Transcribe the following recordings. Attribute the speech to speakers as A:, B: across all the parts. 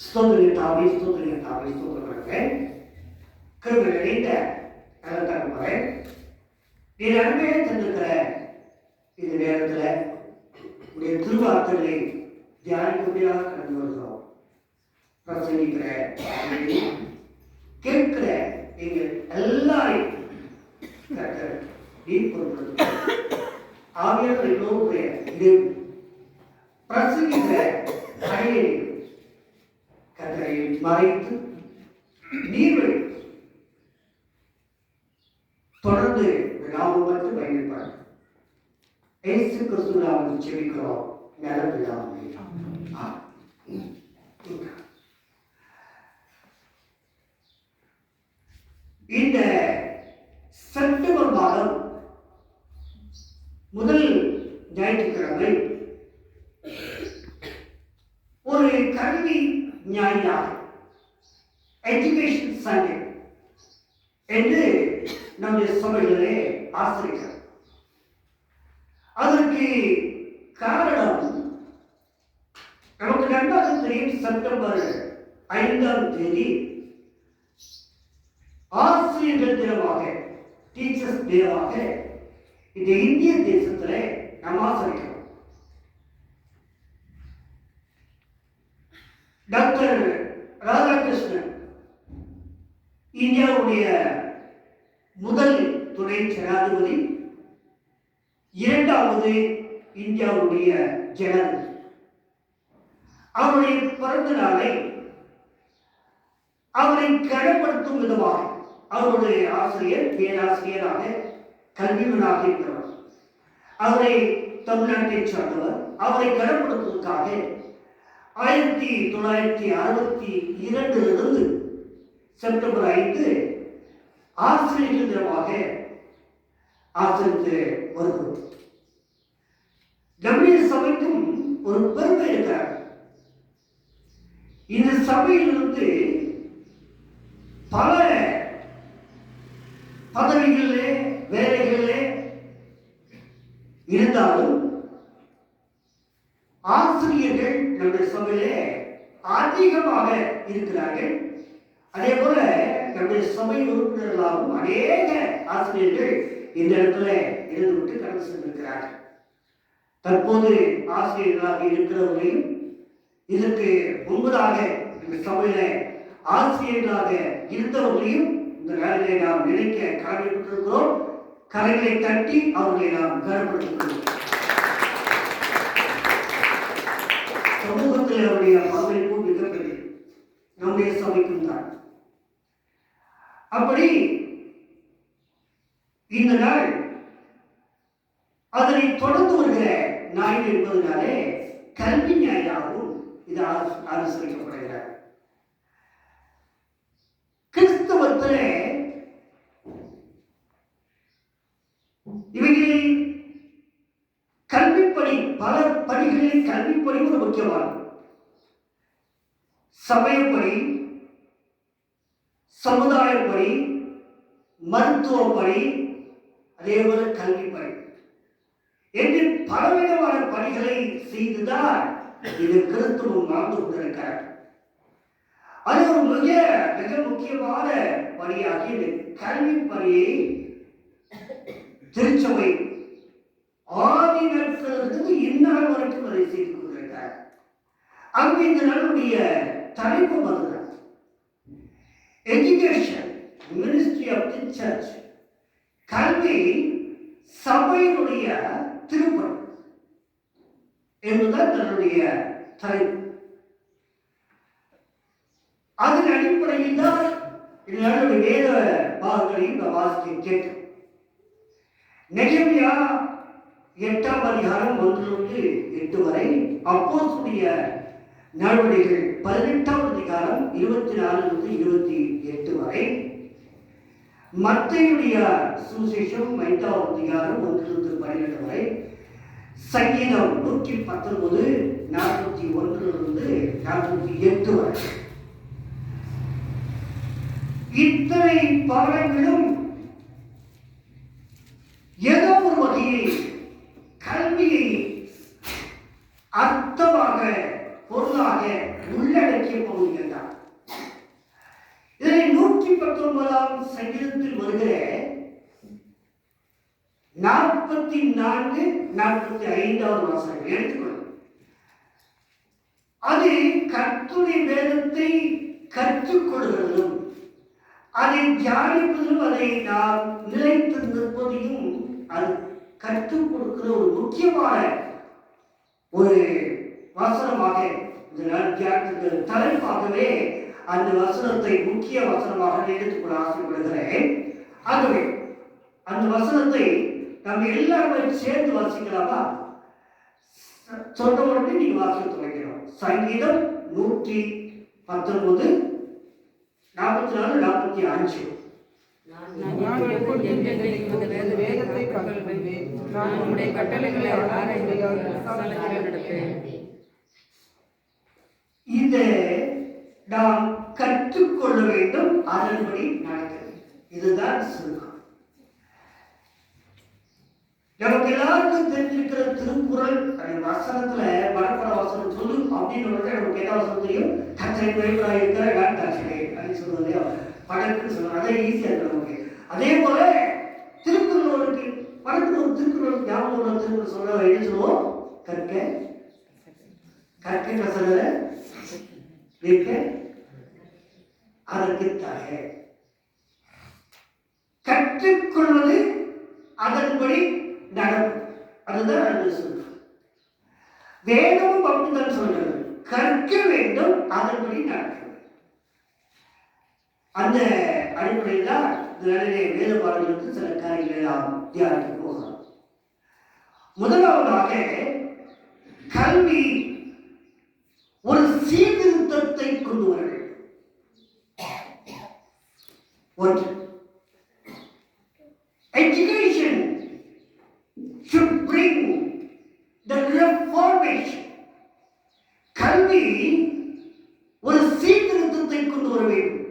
A: ஸ்தோத்திரத்தாவே ஸ்தோத்திரத்தாவே ஸ்தோத்திரமாக கிருபை நிறைந்த தகப்பனே, நீர் அருமையாக தந்திருக்கிற இந்த நேரத்தில் உடைய திருவார்த்தைகளை தியானிக்கும்படியாக கடந்து வருகிறோம். பிரசங்கிக்கிற கேட்கிற நீங்கள் எல்லாரையும் நீர் பொருட்படுத்த ஆவியானவர் எல்லோருடைய இது பிரசங்கிக்கிற அறையை கட்டளை மறைத்து நீர்வழி தொடர்ந்து நாம மட்டும் பயணிப்பார். இயேசு கிறிஸ்து நாமத்தில் ஜெபிக்கிறோம் நல்ல பிதாவே. இந்த செப்டம்பர் மாதம் முதல் ஞாயிற்றுக்கிழமை ஒரு கல்வி ஞாயிறாக எஜுகேஷன் சண்டே என்று நம்முடைய சபைகளிலே ஆசிரியர். அதற்கு காரணம் நமக்கு நன்றாக தெரியும். செப்டம்பர் 5ஆம் தேதி ஆசிரியர்கள் தினமாக, டீச்சர்ஸ் டேவாக இந்த இந்திய தேசத்திலே நாம் ஆசிரியர் டாக்டர் ராதாகிருஷ்ணன் இந்தியாவுடைய முதல் துணை ஜனாதிபதி, இரண்டாவது இந்தியாவுடைய ஜனாதிபதி. அவருடைய பிறந்த நாளை அவரை கனப்படுத்தும் விதமாக அவருடைய ஆசிரியர் பேராசிரியராக கல்விமனாக இருக்கிறார். அவரை தமிழ்நாட்டை சார்ந்தவர். அவரை கனப்படுத்துவதற்காக 1962 செப்டம்பர் 5 ஆசிரியர்கள் தினமாக ஆசிரித்து வருகிறோம். நம்முடைய சபைக்கும் ஒரு பெருமை இருக்கிறார். இந்த சபையிலிருந்து பல பதவிகளிலே வேலைகளிலே இருந்தாலும் ஆசிரியர்கள் நம்முடைய சபையிலே அதிகமாக இருக்கிறார்கள். அதே போல நம்முடைய சபை உறுப்பினர்களாகவும் அநேக ஆசிரியர்கள் இந்த இடத்துல இருந்துவிட்டு கடந்து சென்றிருக்கிறார்கள். தற்போது ஆசிரியர்களாக இருக்கிறவர்களையும் இதற்கு முன்பதாக இந்த சபையில ஆசிரியர்களாக இருந்தவர்களையும் இந்த வேலையை நாம் நினைக்க கடமைப்பட்டிருக்கிறோம். கரைகளை தட்டி அவர்களை நாம் கனப்படுத்துகிறோம். சமூகத்தில் அவருடைய பங்களிப்பு மிகப்பெரிய நம்முடைய சபைக்கும் தான். அப்படி இந்த நாள் அதனை தொடர்ந்து வருகிற ஞாயிறு என்பதனாலே கல்வி ஞாயிறாகவும் இது அனுசரிக்கப்படுகிறார். கிறிஸ்தவத்திலே இவைகளில் கல்விப்பணி, பல பணிகளில் கல்விப்பணி ஒரு முக்கியமானது. சமயப்பணி, சமுதாயப்பணி, மருத்துவப்பணி, அதேபோல கல்விப்பணி என்று பலவிதமான பணிகளை செய்துதான் இது கிறிஸ்துவம் வாழ்ந்து கொண்டிருக்கிறார். அது ஒரு மிக மிக முக்கியமான பணியாகி இந்த கல்வி பணியை திருச்சபை ஆதி நாட்களிலிருந்து இந்நாள் வரைக்கும் அதை செய்து கொண்டிருக்கிறார். அங்கு இந்த நாளுடைய தலைப்பு வருகிறார் education ministry of the church. கல்வி சபையினுடைய திருப்பணி என்பதுதான் தன்னுடைய தலைப்பு. அதன் அடிப்படையில் தான் இதனுடைய வேத பாகங்களையும் நாம் வாசிக்க கேட்டோம். நெகேமியா 8ஆம் அதிகாரம் 1-8 வரை, அப்போஸ்தலருடைய நடவடிக்கைகள் 18ஆம் அதிகாரம் 24-28 வரை, மத்தேயுடைய சுவிசேஷம் 5ஆம் அதிகாரம் 1-12 வரை, சங்கீதம் 119 41-48 வரை. இத்தனை பாடங்களும் ஏதோ ஒரு வகையில் கல்வியை அர்த்தமாக பொருளாக உள்ளடக்கி பகுதிகள் தான். இதனை 119ஆம் சங்கீதத்தில் வருகிற 44, 45வது வசனங்கள் எடுத்துக்கொள்ளும். அது கர்த்தருடைய வேதத்தை கற்றுக்கொள்கிறதும் அதை தியானிப்பதும் அதை நாம் நிலைத்து நிற்பதையும் அது கற்றுக் கொடுக்கிற ஒரு முக்கியமான ஒரு வசனமாக இந்த தியானத்திற்கு தலைப்பாகவே அந்த வசனத்தை முக்கிய வசனமாக எடுத்துக்கொள்ள ஆசைப்படுகிறேன். ஆகவே அந்த வசனத்தை நம்ம எல்லாருமே சேர்ந்து வாசிக்கலாமா? சொன்ன உடனே நீங்க வாசிக்க துவங்கிறோம். சங்கீதம் 119, 44, 45. இதை நாம் கற்றுக்கொள்ள வேண்டும், அதன்படி நடக்கிறது. இதுதான் சுருக்கம். நமக்கு எல்லாருக்கும் தெரிஞ்சிருக்கிற திருக்குறள் வசனத்துல பரப்பர வசனம் சொல்லு அப்படின்னு நமக்கு என்ன வசனம் தெரியும்? கச்சனை குறைப்படாக இருக்கிற வேண்டாச்சனை அப்படின்னு சொல்றது படக்குன்னு சொல்லுவாங்க. அதே ஈஸியா இருக்கு நமக்கு. அதே போல திருக்குறளுக்கு படத்துல ஒரு திருக்குறள் ஞாபகம் திருக்குறள் சொல்ல என்ன சொல்லுவோம்? கற்க கற்க கசல நிற்க அதற்கு தக. கற்றுக்கொள்வது அதன்படி நடக்கும். அதுதான் அந்த சொல்றோம். வேதமும் அப்படித்தான் சொல்றது. கற்க வேண்டும், அதன்படி நடக்க. அந்த அடிப்படையில் தான் வேத பாடல்களுக்கு சில காரியங்களை நாம் தியானிக்க போகிறோம். முதலாவதாக கல்வி ஒரு சீர்திருத்தத்தை கொண்டு வர வேண்டும். ஒன்று, education should bring the reformation. கல்வி ஒரு சீர்திருத்தத்தை கொண்டு வர வேண்டும்.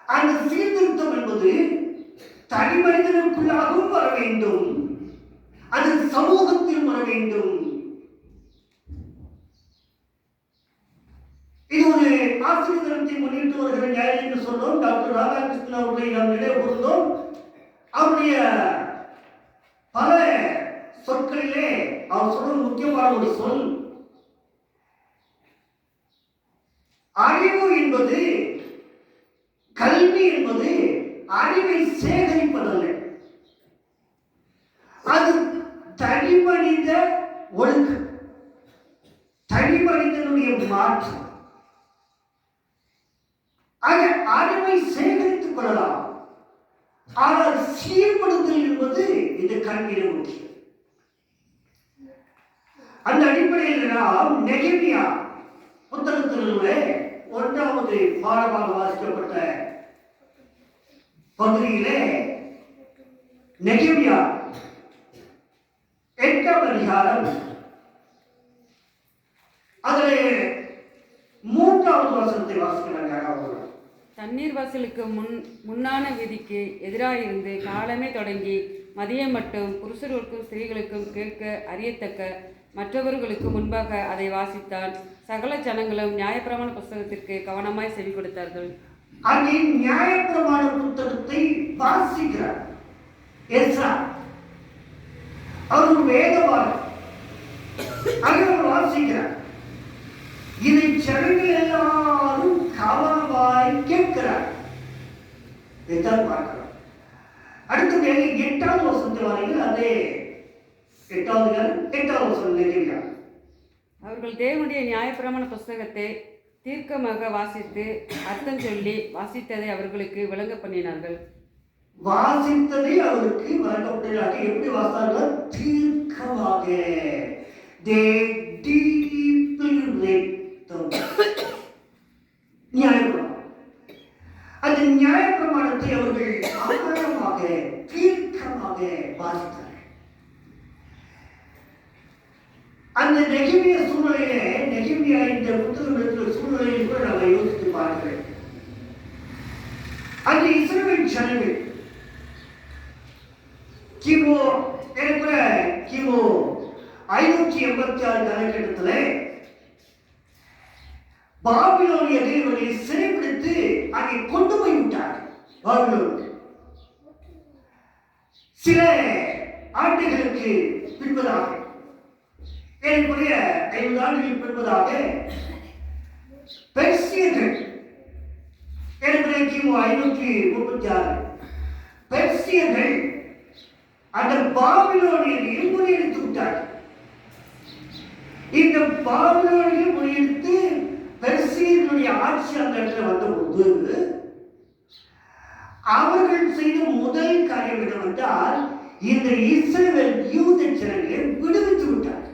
A: அந்த சீர்திருத்தம் என்பது தனி மனிதனுக்குள்ளாகவும் வர வேண்டும், அது சமூகத்தில் வர வேண்டும். இது ஒரு ஆசிரியர் தினத்தை முன்னிட்டு வருகிற ஞாயிறு என்று சொன்னோம். டாக்டர் ராதாகிருஷ்ணன் அவர்களை நாம் நினைவு கூர்ந்தோம். அவருடைய பல சொற்களிலே அவர் சொல்ல முக்கியமான ஒரு சொல், அறிவு என்பது, கல்வி என்பது அறிவை சேகரிப்பதல்ல, அது தனி மனித ஒழுக்கம், தனி மனிதனுடைய மாற்றம். ஆக அறிவை சேகரித்துக் கொள்ளலாம், ஆனால் சீர்படுத்தல் என்பது இந்த கல்வியில முக்கியம். அந்த அடிப்படையில் நாம் நெகேமியா புத்தகத்தில் உள்ள 1வது பாடமாக வாசிக்கப்பட்ட பகுதியிலே நெகேமியா 8ஆம் அதிகாரம் அதில் 3வது வசனத்தை வாசிக்கிறாங்க.
B: தண்ணீர் வாசலுக்கு முன்னான விதிக்கு எதிராயிருந்து காலமே தொடங்கி மதியம் மட்டும் புருஷர்களுக்கும் ஸ்திரீகளுக்கும் கேட்க அறியத்தக்க மற்றவர்களுக்கு முன்பாக அதை வாசித்தால் சகல ஜனங்களும் நியாயப்பிரமாண புத்தகத்திற்கு கவனமாய் செவி கொடுத்தார்கள்.
A: அங்கே நியாயப்பிரமாண புத்தகத்தை வாசிக்கிறார் எஸ்ரா. அவர் வேதவாதி, அவர் வாசிக்கிறார். இதை ஜனங்கள் எல்லாரும் கவனமாய் கேட்கிறார். இதைத்தான் பார்க்கிறோம். அடுத்தது 8வது வசனத்தில் வாருங்கள். அதே 8வது வசனம் நெகேமியா.
B: அவர்கள் தேவனுடைய நியாயப்பிரமாண புஸ்தகத்தை தீர்க்கமாக வாசித்து அர்த்தம் சொல்லி வாசித்ததை அவர்களுக்கு விளங்க பண்ணினார்கள்.
A: வாசித்ததை அவருக்கு விளங்கப்பட்டார்கள். எப்படி வாசித்தார்கள்? தீர்க்கமாக. They deeply read the நியாயப்பிரமாணம். அந்த நியாயப்பிரமாணத்தை அவர்கள் ஆழமாக தீர்க்கமாக வாசித்தார்கள். அந்த நெகேமியா சூழ்நிலையிலே, நெகேமியா இந்த புத்தகம் இருக்கிற சூழ்நிலையில் கூட நம்ம யோசித்து பார்க்கிறேன். அந்த இஸ்ரவேல் ஜனங்கள் கிமு 586 காலகட்டத்தில் பாபிலோனியர்கள் இவர்களை சிறைப்பிடித்து அங்கே கொண்டு போய் விட்டார். பாபிலோன் சில ஆண்டுகளுக்கு பின்பதாக, ஏறக்குறைய 50 ஆண்டுகளுக்கு பின்பதாக பெர்சியர்கள், ஏறக்குறைய கிமு 536 பெர்சியர்கள் அந்த பாபிலோனியரை முறியடித்து விட்டார்கள். இந்த பாபிலோனியை முறியடித்து பெர்சியர்களுடைய ஆட்சி அந்த இடத்துல வந்தபோது அவர்கள் செய்த முதல் காரியம் என்னவென்றால் இந்த இஸ்ரவேல் யூத ஜனங்களை விடுவித்து விட்டார்.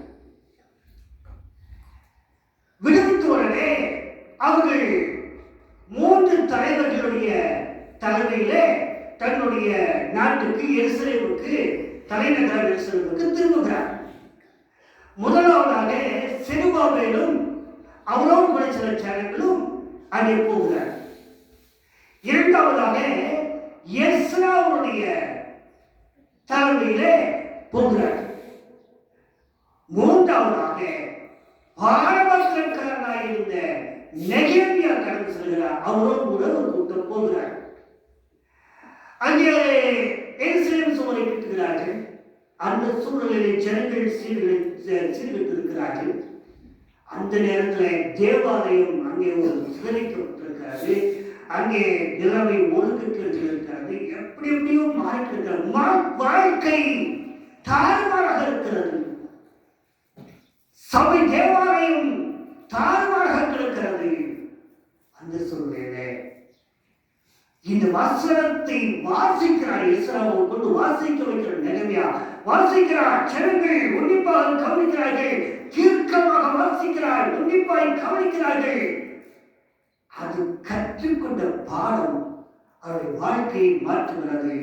A: விடுவித்த உடனே அவர்கள் 3 தலைவர்களுடைய தலைமையிலே தன்னுடைய நாட்டுக்கு எருசலேமுக்கு, தலைநகர எருசலேமுக்கு திரும்புகிறார். முதலாவதாக செருபாபேலும் அவரோடு கூட சில ஜனங்களும் அங்கே போகிறார். இரண்டாவதாக எஸ்ராவுடைய தலைமையிலே போகிறார். மூன்றாவதாக பாரபட்சக்காரனாக இருந்த நெகேமியா கடந்து செல்கிறார். அவரோடு கூட ஒரு கூட்டம் போகிறார். அங்கே எருசலேம் சுவரை கட்டுகிறார்கள். அந்த சூழலில் ஜனங்கள் சீர்கட்டிருக்கிறார்கள். அந்த நேரத்தில் தேவாலயம் அங்கே ஒரு சிதறிக்கப்பட்டிருக்கிறது. அங்கே நிலைமை ஒழுங்கிட்டு இருக்கிறது. எப்படி எப்படியோ மாறிட்டு இருக்கிறது. வாழ்க்கை தாறுமாறாக இருக்கிறது. சபை தேவாலயம் தாறுமாறாக இருக்கிறது. அந்த சூழ்நிலை இந்த வசனத்தை வாசிக்கிறார். இஸ்ராவை கொண்டு வாசிக்க வைக்கிற நிலைமையா வாசிக்கிறார். ஜனங்கள் உன்னிப்பாக கவனிக்கிறார்கள். தீர்க்கமாக வாசிக்கிறார். உன்னிப்பாக கவனிக்கிறார்கள். அது கற்றுக்கொண்ட பாடம் அவருடைய வாழ்க்கையை மாற்றுகிறது.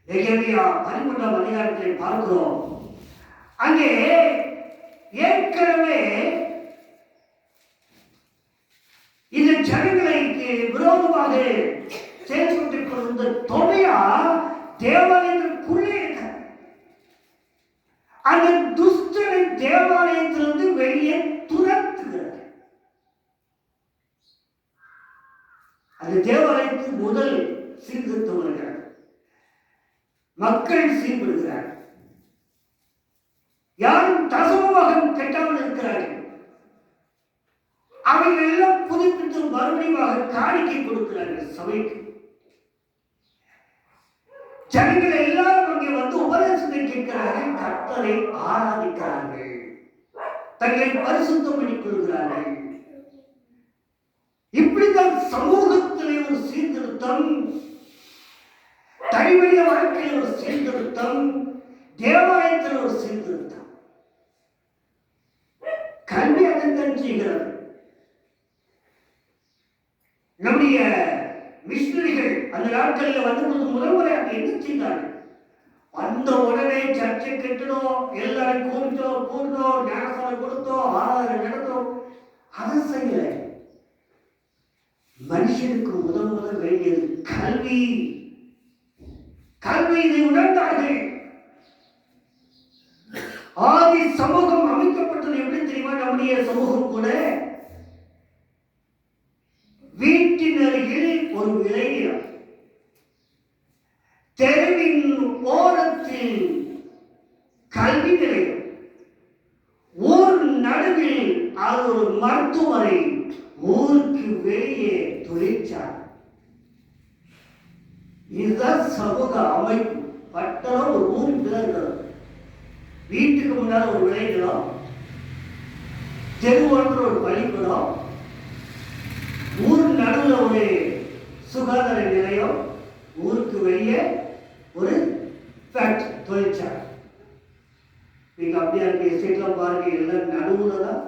A: நெகேமியா 13ஆம் அதிகாரத்தில் பார்க்கிறோம். அங்கே ஏற்கனவே இந்த ஜனங்களுக்கு விரோதமாக செயல்பட்டுக் கொண்டிருந்த தொகையா தேவாலயத்திற்குள்ளே இருக்கிறார். அந்த துஷ்டனை தேவாலயத்திலிருந்து வெளியே துரத்துகிறார். அந்த தேவாலயத்துக்கு முதல் சீர்திருத்தம் வருகிறார். மக்கள் சீர்படுகிறார். யாரும் தசமமாக கெட்டாமல் இருக்கிறார்கள். அவைகள் எல்லாம் புதுப்பித்து மறுபடியும் காணிக்கை கொடுக்கிறார்கள் சபைக்கு. ஜனங்கள் எல்லாரும் அங்கே வந்து உபதேசத்தை கேட்கிறார்கள். கர்த்தரை ஆராதிக்கிறார்கள். தங்களை பரிசுத்தம் பண்ணிக் கொள்கிறார்கள். இப்படிதான் சமூகத்திலே ஒரு சீர்திருத்தம், தனிமனித வாழ்க்கையில் ஒரு சீர்திருத்தம், தேவாலயத்தில் ஒரு சீர்திருத்தம். கல்வி அதைத்தான் செய்கிறது. நம்முடைய மிஷனரிகள் அந்த நாட்களில் வந்தபோது முதல் முறையாக என்ன செய்தார்கள்? வந்த உடனே சர்ச்சை கட்டணும், எல்லாரும் கூட்டோம், ஞானசாரம் கொடுத்தோம், ஆராதனை நடத்தோம். அதை செய்யல. மனுஷனுக்கு முதல் வேண்டியது கல்வி. இதை உணர்ந்தார்கள். ஆதி சமூகம் அமைக்கப்பட்டது எப்படி தெரியுமா? நம்முடைய சமூகம் கூட வீட்டின் அருகில் ஒரு விளைநிலம், தெருவின் ஓரத்தில் கல்வி நிலையம், ஊர் நடுவில் அது ஒரு மருத்துவமனை, ஊருக்கு வெளியே தொழிற்சாலை. இதுதான் சமூக அமைப்பு. பட்டணம் ஒரு ஊருக்கு தான் இருக்கிறது. வீட்டுக்கு முன்னால் ஒரு விளைநிலம், தெருவோன்ற ஒரு பள்ளிக்கூடம், ஊர் நடுவில் ஒரு சுகாதார நிலையம், ஊருக்கு வெளியே ஒரு ஃபேக்டரி, தொழிற்சாலை. நீங்க அப்படியே இருக்க எஸ்டேட்லாம் பாருங்க, எல்லாம் நடுவில் தான்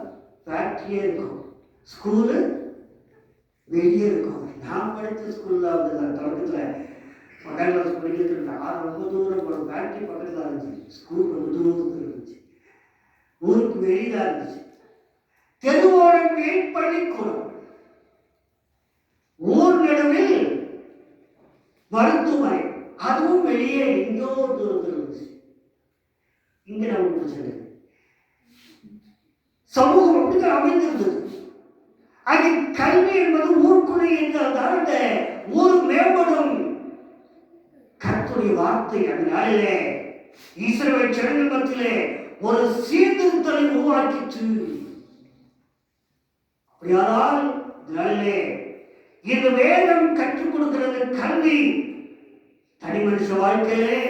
A: ஃபேக்டரியே இருக்கும். ஸ்கூலு வெளியே இருக்கும். நான் படித்த ஸ்கூலில் வந்து தொடக்கத்தில் 10ஆம் கிளாஸ் படிக்கிறது ரொம்ப தூரம் ஒரு ஃபேக்டரி பக்கத்தில் இருந்துச்சு. ஸ்கூல் ரொம்ப தூரத்தில் இருந்துச்சு. ஊருக்கு வெளியில இருந்துச்சு. தெருவோரம் பள்ளிக்கூடம், ஊர் நடுவில் மருத்துவமனை, அதுவும் வெளியே எங்கோ தூரத்தில் இருந்துச்சு. இங்க நமக்கு பிரச்சனை. சமூகம் அப்படிதான் அமைந்திருந்தது. அது கல்வி என்பது ஊர்க்குறை என்றால் அந்த ஊர் மேம்படும். கர்த்தருடைய வார்த்தை அதனாலே இஸ்ரவேல் ஜனங்கள் மத்தியிலே ஒரு சீர்திருத்தலை உருவாக்கிற்று. அப்படியானால் இதனாலே இந்த வேதம் கற்றுக் கொடுக்கிறது கல்வி தனி மனுஷ வாழ்க்கையிலே,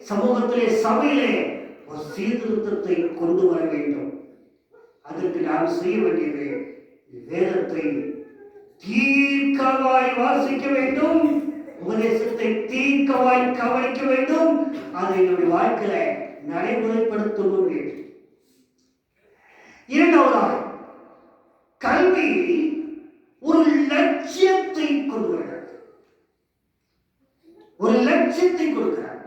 A: சமூகத்திலே, சபையிலே ஒரு சீர்திருத்தத்தை கொண்டு வர வேண்டும். அதற்கு நாம் செய்ய வேண்டியது வேதத்தை தீர்க்கமாய் வாசிக்க வேண்டும், உபதேசத்தை தீர்க்கமாய் கவனிக்க வேண்டும், அதை என்னுடைய வாழ்க்கையில நடைமுறைப்படுத்தவும் வேண்டும். இரண்டாவதாக கல்வி ஒரு லட்சியத்தை கொண்டு வருகிறது. ஒரு லட்சியத்தை கொடுக்கிறார்.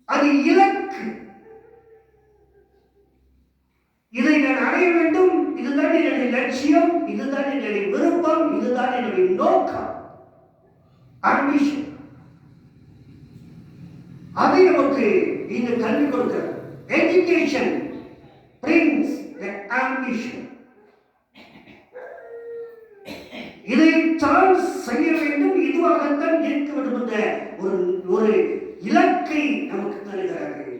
A: அது இலக்கு. இதை நான் அடைய வேண்டும், இதுதான் என்னுடைய லட்சியம், இதுதான் என்னுடைய விருப்பம், இதுதான் என்னுடைய நோக்கம், அம்பிஷன். அதை நமக்கு இந்த கல்வி கொடுக்கிறது. Education brings the ambition. இதைத்தான் செய்ய வேண்டும், இதுவாகத்தான் இருக்க வேண்டும் என்ற ஒரு இலக்கை நமக்கு தருகிறார்கள்.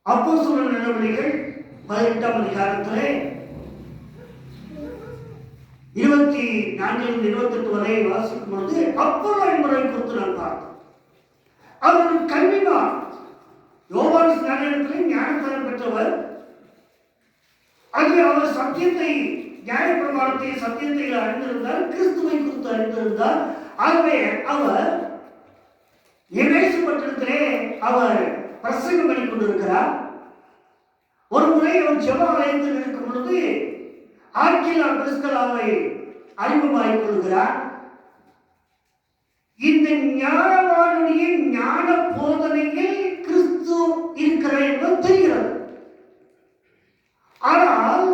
A: அப்போஸ்தலர் நடவடிக்கைகள் 18ஆம் அதிகாரத்திலே 24-28 வரை வாசிக்கும் பொழுது அப்போலோ என்பவரை குறித்து நான் பார்த்தோம். அவர் ஒரு கல்விமான். யோவான் ஸ்நானத்திலே ஞானஸ்நானம் பெற்றவர். அங்கே அவர் சத்தியத்தை, நியாயப்பிரமாணத்தை, சத்தியத்தை அறிந்திருந்தார், கிறிஸ்துவை குறித்து அறிந்திருந்தார். ஆகவே அவர் எபேசு பட்டணத்திலே அவர் பிரசங்கம் பண்ணி கொண்டிருக்கிறார். ஒரு முறை அவர் ஜெப ஆலயத்தில் இருக்கும் பொழுது ஆக்கிலா பிரிஸ்கில்லாவை அறிமுகமாகிக் கொள்கிறார். இந்த ஞானவானுடைய ஞான போதனையில் கிறிஸ்து இருக்கிறார் என்பது தெரிகிறது. ஆனால்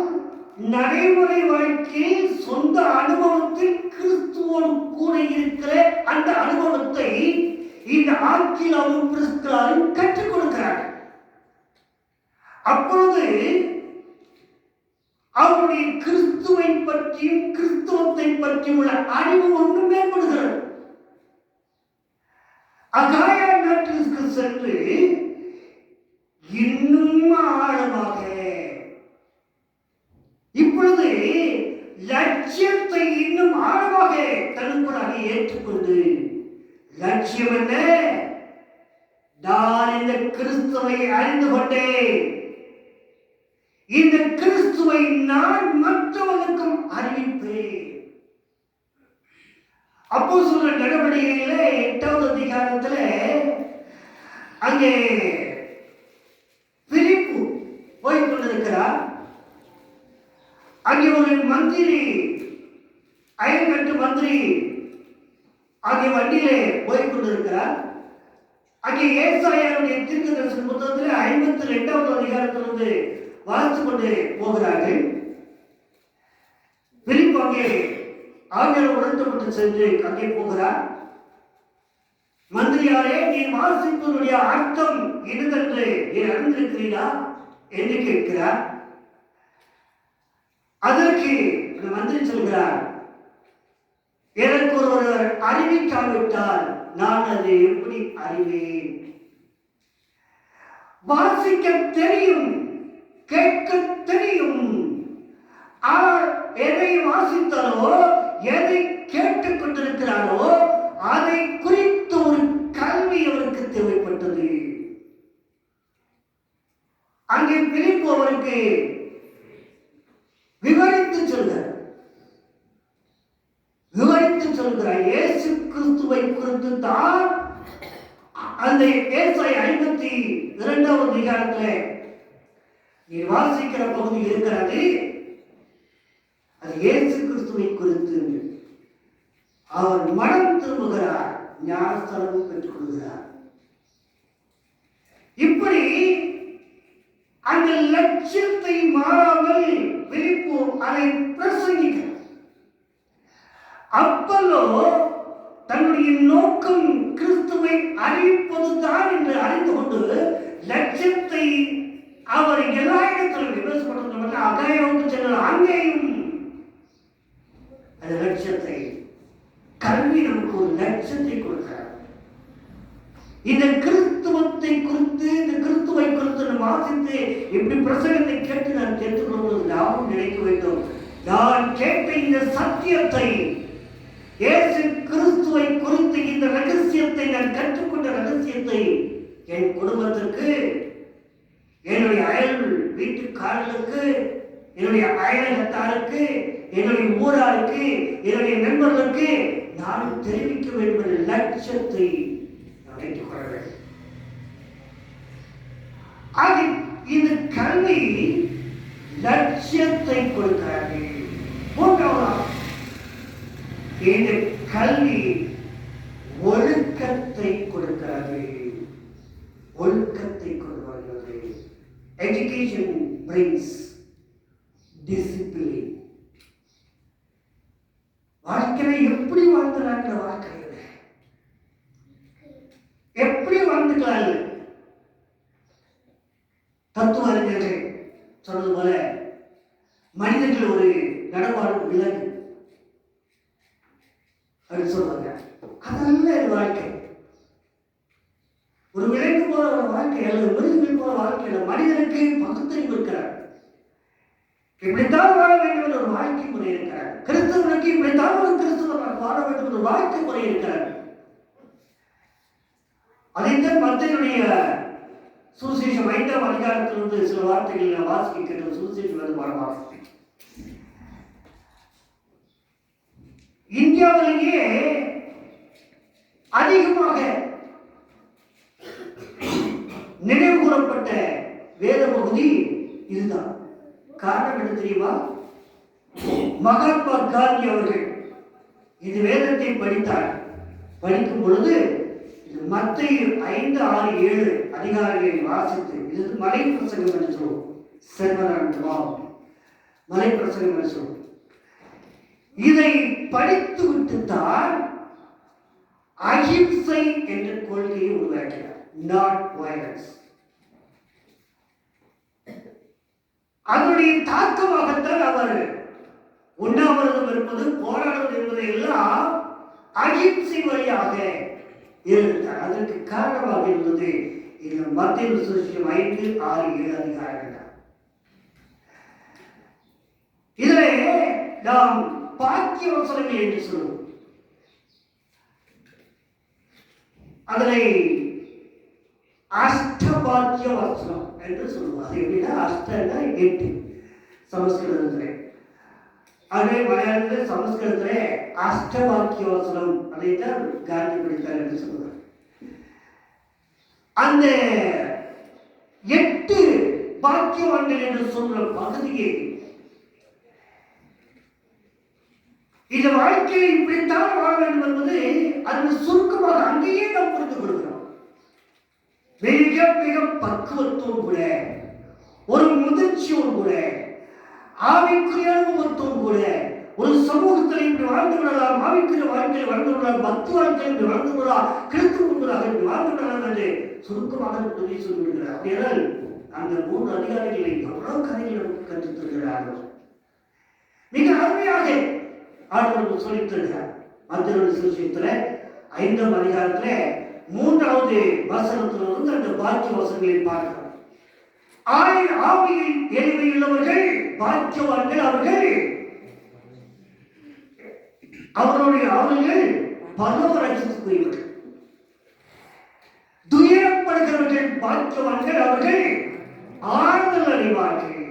A: நடைமுறை வாழ்க்கையில் சொந்த அனுபவத்தில் கிறிஸ்துவோடு கூட இருக்கிற அந்த அனுபவத்தை இந்த ஆக்கிலாவும் பிரிஸ்கில்லாவும் கற்றுக் கொடுக்கிறார்கள். அப்பொழுது அவருடைய கிறிஸ்துவை பற்றியும் கிறிஸ்துவத்தை பற்றியும் உள்ள அறிவு ஒன்று மேம்படுகிறது. அகாயா நாட்டிற்கு சென்று இன்னும் ஆழமாக இப்பொழுது லட்சியத்தை இன்னும் ஆழமாக தனக்குள்ளாக ஏற்றுக்கொண்டு, லட்சியம் என்ன? நான் இந்த கிறிஸ்துவை அறிந்து கொண்டேன், இந்த கிறிஸ்துவை நான் மற்றவர்களுக்கும் அறிவிப்பேன். அப்போஸ்தலர் நடவடிக்கையிலே 8ஆவது அதிகாரத்திலே அங்கே பிலிப்பு போய் கொண்டிருக்கிறார். அங்கே ஒரு மந்திரி, அயல்நாட்டு மந்திரி அங்கே வண்டியிலே போய் கொண்டிருக்கிறார். அங்கே ஏசாயாவுடைய தீர்க்கதரிசன புத்தகத்திலே 52ஆவது அதிகாரத்திலிருந்து வாசித்துக் கொண்டு போகிறார்கள். பிலிப்பு அங்கே ஆங்கிலம் உணர்த்தப்பட்டு சென்று அங்கே போகிறார். மந்திரியாரே, நீ வாசிப்பதனுடைய அர்த்தம் என்னதென்று நீ அறிந்திருக்கிறீரா என்று கேட்கிறார். அதற்கு மந்திரி சொல்கிறார், எனக்கு ஒருவர் அறிவிக்காவிட்டால் நான் அதை எப்படி அறிவேன்? வாசிக்க தெரியும், கேட்க தெரியும், ஆனால் எதை வாசித்தாலோ எதை கேட்டுக் கொண்டிருக்கிறாரோ அதை குறித்த ஒரு கல்வி அவருக்கு தேவைப்பட்டது. அங்கே பிலிப்பு அவருக்கு விவரித்து சொல்கிறார். இயேசு கிறிஸ்துவை குறித்து தான் அந்த ஏசாயா 52ஆவது அதிகாரத்தில் நீ வாசிக்கிற பகுதி இருக்கிறது. அது இயேசு கிறிஸ்துவை குறித்து. அவர் மனம் திரும்புகிறார், ஞானஸ்தானம் பெற்றுக் கொள்கிறார். இப்படி அந்த லட்சியத்தை மாறாமல் பிலிப்பு அதை பிரசங்கிக்கிறார். அப்பல்லோ தன்னுடைய நோக்கம் கிறிஸ்துவை அறிவிப்பதுதான் என்று அறிந்து கொண்டு லட்சியத்தை அவர் எல்லா இடத்திலும் விமர்சனம் அகாயவுக்கு சென்றார், அங்கேயும் அந்த லட்சியத்தை, கல்வி நமக்கு ஒரு லட்சியத்தை கொடுக்கிறார். இந்த கிறிஸ்துவத்தை குறித்து, இந்த கிறிஸ்துவை குறித்து நாம் வாசித்து எப்படி பிரசங்கத்தை கேட்டு நான் தெரிந்து கொள்வது நாமும் நினைக்க வேண்டும். நான் கேட்ட இந்த சத்தியத்தை, இயேசு கிறிஸ்துவை குறித்து இந்த ரகசியத்தை, நான் கற்றுக்கொண்ட ரகசியத்தை என் குடும்பத்திற்கு, என்னுடைய அயல் வீட்டுக்காரர்களுக்கு, என்னுடைய அயலகத்தாருக்கு, என்னுடைய ஊராருக்கு, என்னுடைய நண்பர்களுக்கு நான் தெரிவிக்க வேண்டும் என்ற லட்சியத்தை வைத்துக் கொள்ள வேண்டும். ஆக இந்த கல்வி லட்சியத்தை கொடுக்கிறது. மூன்றாவது, இந்த கல்வி ஒழுக்கத்தை கொடுக்கிறது. ஒழுக்கத்தை கொடுக்கிறது. Education brings discipline. வாழ்க்கையில எப்படி வாழ்ந்துறாங்க, வாழ்க்கையில எப்படி வாழ்ந்துக்கலாம். தத்துவ அறிஞர்கள் சொன்னது போல மனிதர்கள் ஒரு நடமாடும் விலங்கு அப்படின்னு சொல்லுவாங்க. அதல்ல வாழ்க்கை. ஒரு விலங்கு போல ஒரு வாழ்க்கை அல்லது மிருகங்கள் போல வாழ்க்கை. மனிதனுக்கு பகுத்தறிவு இருக்கிறார். இப்படித்தான் வாழ வேண்டும் என்ற ஒரு வாழ்க்கை முறை இருக்கிறார். கிறிஸ்தவனுக்கு இப்படித்தான் ஒரு கிறிஸ்தவன் வாழ வேண்டும் என்ற ஒரு வாழ்க்கை முறை இருக்கிறார். அதைத்தான் மத்தேயுடைய சுவிசேஷம் 5ஆம் அதிகாரத்திலிருந்து சில வார்த்தைகள் நான் வாசிக்கின்ற சுவிசேஷம் வந்து பாடமாக இந்தியாவிலேயே அதிகமாக நினைவு கூறப்பட்ட வேத பகுதி இதுதான். காரணம் என்ன தெரியுமா? மகாத்மா காந்தி அவர்கள் இது வேதத்தை படித்தார். படிக்கும் பொழுது மத்தேயு 5, 6, 7 அதிகாரிகளை வாசித்து, இது மலை பிரசங்கம் என்று சொல்லுவோம். மலை பிரசங்கம் என்று சொல்லுவோம். இதை படித்து விட்டுத்தான் அஹிம்சை என்ற கொள்கையை உருவாக்கினார். Not violence. அதனுடைய தாக்கமாகத்தான் அவர் உண்ணாவிரதம் இருப்பது, போராடுவது என்பதை எல்லாம் அஹிம்சை வழியாக இருந்தார். அதற்கு காரணமாக இருந்தது இந்த மத்தேயு சுவிசேஷம் 5, 6, 7 அதிகாரங்கள். இதிலே நாம் பாக்கிய வசனங்கள் என்று சொல்லுவோம். அதனை அஷ்டபாக்கிய வசனம் என்று சொல்லுவோம். அது எப்படின்னா அஷ்டன்னா 8 சமஸ்கிருதத்திலே. அதே மலையாளத்தில் சமஸ்கிருதத்திலே அஷ்டபாக்கிய வசனம், அதைத்தான் காந்தி படித்தார் என்று சொல்லுவார். அந்த 8 பாக்கியவான்கள் என்று சொல்ற பகுதியை இந்த வாழ்க்கையை இப்படித்தான் வாழ வேண்டும் என்பது அது சுருக்கமாக அங்கேயே நாம் புரிந்து கொள்கிறோம். மிக மிக பக்குவத்தோடு கூட, ஒரு முதிர்ச்சியோடு கூட, ஆவிக்குரிய அனுபவத்தோடு கூட ஒரு சமூகத்தில் இப்படி வாழ்ந்து விடலாம், ஆவிக்குரிய வாழ்க்கையில் வாழ்ந்து விடலாம், பக்தி வாழ்க்கையில் இப்படி வாழ்ந்து விடலாம், கிறிஸ்துவ முன்பதாக இப்படி வாழ்ந்து விடலாம் என்று சுருக்கமாக உதவி சொல்லிவிடுகிறார். அப்படியானால் அந்த 3 அதிகாரிகளை எவ்வளவு கதைகள் கற்றுத் தருகிறார்கள். மிக அருமையாக ஆண்டவர் சொல்லித் தருகிறார். மத்தேயு சுவிசேஷத்தில் 5ஆம் அதிகாரத்தில் 3வது வசனத்திலிருந்து அந்த பாக்கிய வசனங்களை பார்க்கிறோம். ஆவியில் எளிமையுள்ளவர்கள் பாக்கியவான்கள், அவர்கள் பரமராஜ்யத்துக்குரியவர்கள். துயரப்படுகிறவர்கள் பாக்கியவான்கள், அவர்கள் ஆறுதல் அடைவார்கள்.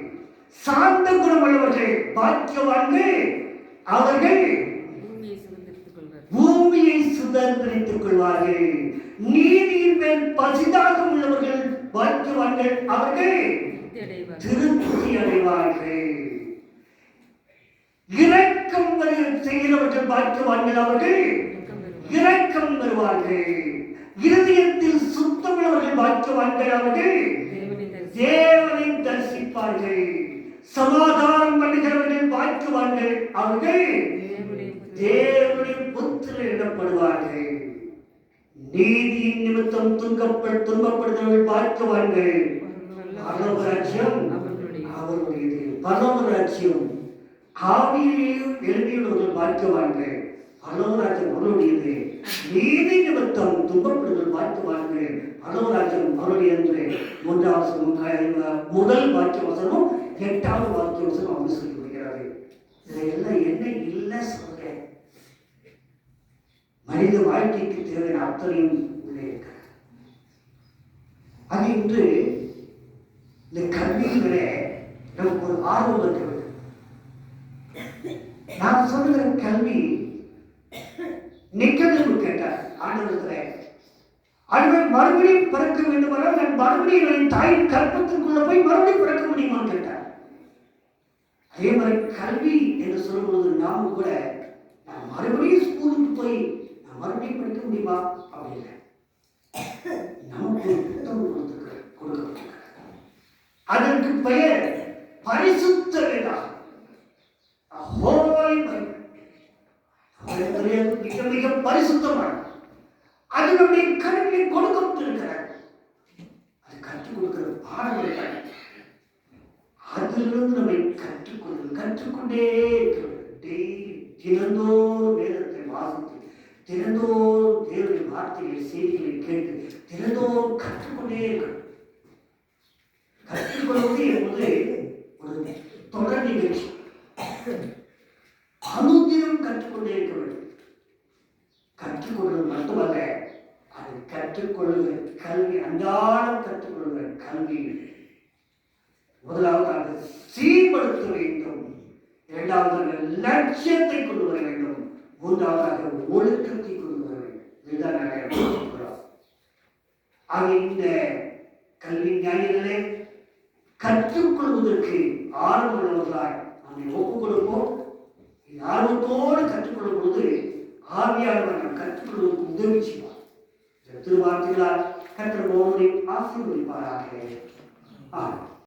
A: சாந்த குணமுள்ளவர்கள் பாக்கியவான்கள், அவர்கள் பூமியை சுதந்திரித்துக் கொள்வார்கள். நீதியின் மேல் பசிதாகம் உள்ளவர்கள் பாக்கியவான்கள், அவர்கள் திருப்தி அடைவார்கள். இரக்கம் செய்கிறவர்கள் பாக்கியவான்கள், அவர்கள் இரக்கம் பெறுவார்கள். இருதயத்தில் சுத்தமுள்ளவர்கள் பாக்கியவான்கள், அவர்கள் தேவனை தரிசிப்பார்கள். சமாதானம் பண்ணுகிறவர்கள் பாக்கியவான்கள், அவர்கள் தேவனுடைய புத்திரர் எனப்படுவார்கள். நீதியின் நிமித்தம் துன்பப்படுகிறவர்கள் பாக்கியவான்கள், பரலோக ராஜ்யம்
B: அவர்களுடைய
A: அவர்களுடையது. பரலோக ராஜ்யம் ஆவியிலேயும் எழுதியுள்ளவர்கள் பாக்கியவான்கள். பரலோக ராஜ்யம் அவர்களுடையது. நீதி நிமித்தம் துன்பப்படுதல் பாக்கியவான்கள். பரலோக ராஜ்யம் அவருடையது. முதல் வாக்கிய வசனம் 8வது வாக்கிய வசனம் அவங்க சொல்லி வருகிறது. இதெல்லாம் என்ன இல்லை சொல்றேன். மனித வாழ்க்கைக்கு தேவையான அத்தனையும் உள்ளே இருக்கிறது. அது இன்று இந்த கல்வியிலே நமக்கு ஒரு ஆர்வம் இருக்க வேண்டும். நான் சொல்லுகிற கல்வி நிக்கதேமு கேட்டார் ஆண்டவரிடத்திலே, ஆண்டவர் மறுபடியும் பிறக்க வேண்டுமானால் நான் மறுபடியும் என் தாயின் கற்பத்திற்குள்ள போய் மறுபடியும் பிறக்க முடியுமான்னு கேட்டார். அதே மாதிரி கல்வி என்று சொல்லும்போது நாமும் கூட நான் மறுபடியும் ஸ்கூலுக்கு போய் நான் மறுபடியும் படிக்க முடியுமா அப்படின்னு நமக்கு ஒரு புத்தகம் கொடுக்க. அதற்கு பெயர் பரிசுத்த வேதாகம். மிக மிக பரிசுத்தமான அது நம்முடைய கல்வியை கொடுக்கப்பட்டிருக்கிறார். அது கற்றுக் கொடுக்கிற பாடங்கள் அதிலிருந்து நம்மை கற்றுக்கொண்டே இருக்கிறது. தினந்தோறும் வேதத்தை வாசித்து, தினந்தோறும் தேவனுடைய வார்த்தைகளை செய்திகளை கேட்டு, தினந்தோறும் கற்றுக்கொண்டே இருக்கிறது. கற்றுக்கொள்வது என்பது ஒரு தொடர் நிகழ்ச்சி. அனுதினம் கற்றுக்கொண்டே இருக்க வேண்டும். கற்றுக்கொள்வது மட்டுமல்ல, அது கற்றுக்கொள்கிற கல்வி, அன்றாடம் கற்றுக்கொள்கிற கல்வி முதலாவதாக சீர்படுத்த வேண்டும், இரண்டாவதாக லட்சியத்தை கொண்டு வர வேண்டும், மூன்றாவதாக ஒழுக்கத்தை கொண்டு வர வேண்டும். இதுதான் நாங்கள் ஆக இந்த கல்வி ஞானிகளே கற்றுக்கொள்வதற்கு ஆர்வமுள்ளவர்களாய் நம்மை ஒப்புக் கொடுப்போம். ஆர்வத்தோடு கற்றுக்கொள்ளும் பொழுது ஆவியானவர் நாம் கற்றுக்கொள்வதற்கு உதவி செய்வார். திருவார்த்தைகளால் கற்றுக் போவதை ஆசீர்வதிப்பாராக.